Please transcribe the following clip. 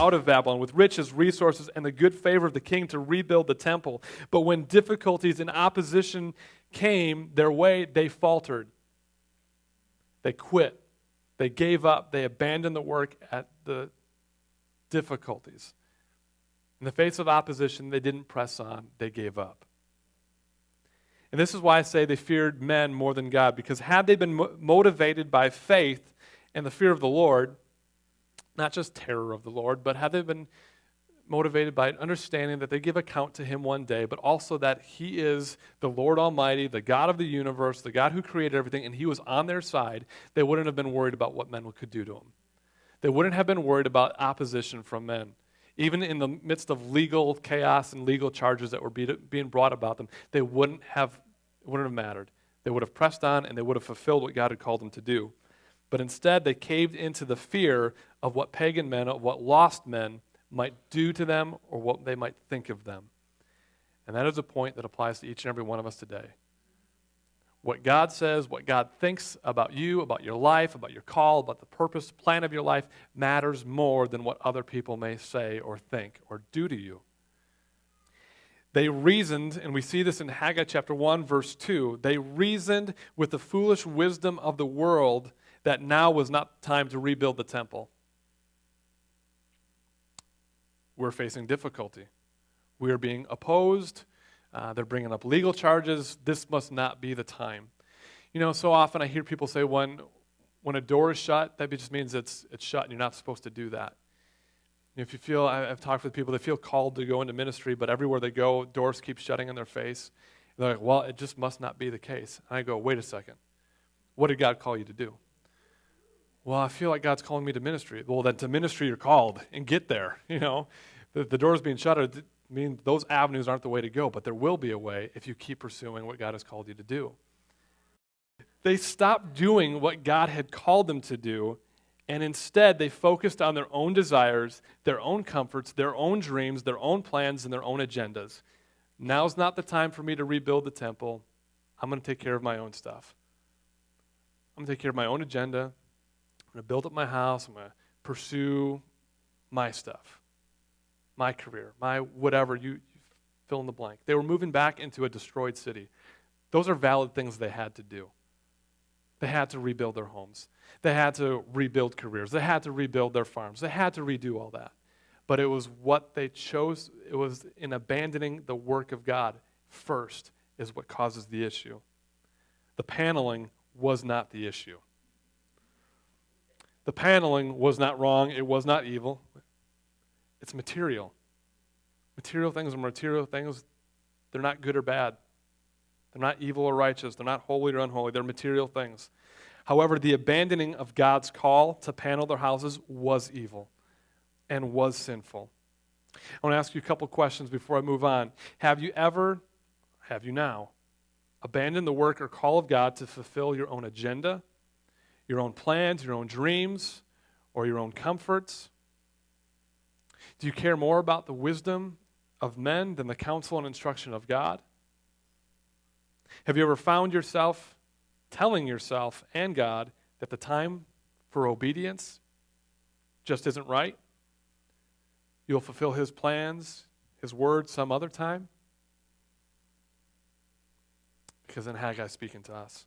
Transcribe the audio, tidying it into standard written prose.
out of Babylon with riches, resources, and the good favor of the king to rebuild the temple. But when difficulties and opposition came their way, they faltered. They quit. They gave up. They abandoned the work at the difficulties. In the face of opposition, they didn't press on. They gave up. And this is why I say they feared men more than God, because had they been motivated by faith and the fear of the Lord, not just terror of the Lord, but had they been motivated by understanding that they give account to him one day, but also that he is the Lord Almighty, the God of the universe, the God who created everything, and he was on their side, they wouldn't have been worried about what men could do to them. They wouldn't have been worried about opposition from men. Even in the midst of legal chaos and legal charges that were being brought about them, it wouldn't have mattered. They would have pressed on and they would have fulfilled what God had called them to do. But instead, they caved into the fear of what pagan men, of what lost men might do to them or what they might think of them. And that is a point that applies to each and every one of us today. What God says, what God thinks about you, about your life, about your call, about the purpose, plan of your life matters more than what other people may say or think or do to you. They reasoned, and we see this in Haggai chapter 1, verse 2, they reasoned with the foolish wisdom of the world that now was not time to rebuild the temple. We're facing difficulty. We are being opposed. They're bringing up legal charges. This must not be the time. You know, so often I hear people say when a door is shut, that just means it's shut and you're not supposed to do that. If you feel, I've talked with people, they feel called to go into ministry, but everywhere they go, doors keep shutting in their face. And they're like, well, it just must not be the case. And I go, wait a second. What did God call you to do? Well, I feel like God's calling me to ministry. Well, then to ministry you're called, and get there. You know, the doors being shut mean those avenues aren't the way to go, but there will be a way if you keep pursuing what God has called you to do. They stopped doing what God had called them to do, and instead they focused on their own desires, their own comforts, their own dreams, their own plans, and their own agendas. Now's not the time for me to rebuild the temple. I'm going to take care of my own stuff. I'm going to take care of my own agenda. I'm going to build up my house. I'm going to pursue my stuff, my career, my whatever, you fill in the blank. They were moving back into a destroyed city. Those are valid things they had to do. They had to rebuild their homes. They had to rebuild careers. They had to rebuild their farms. They had to redo all that. But it was what they chose. It was in abandoning the work of God first is what causes the issue. The paneling was not the issue. The paneling was not wrong. It was not evil. It's material. Material things are material things. They're not good or bad. They're not evil or righteous. They're not holy or unholy. They're material things. However, the abandoning of God's call to panel their houses was evil and was sinful. I want to ask you a couple questions before I move on. Have you now, abandoned the work or call of God to fulfill your own agenda, your own plans, your own dreams, or your own comforts? Do you care more about the wisdom of men than the counsel and instruction of God? Have you ever found yourself telling yourself and God that the time for obedience just isn't right? You'll fulfill His plans, His word some other time? Because then Haggai's speaking to us.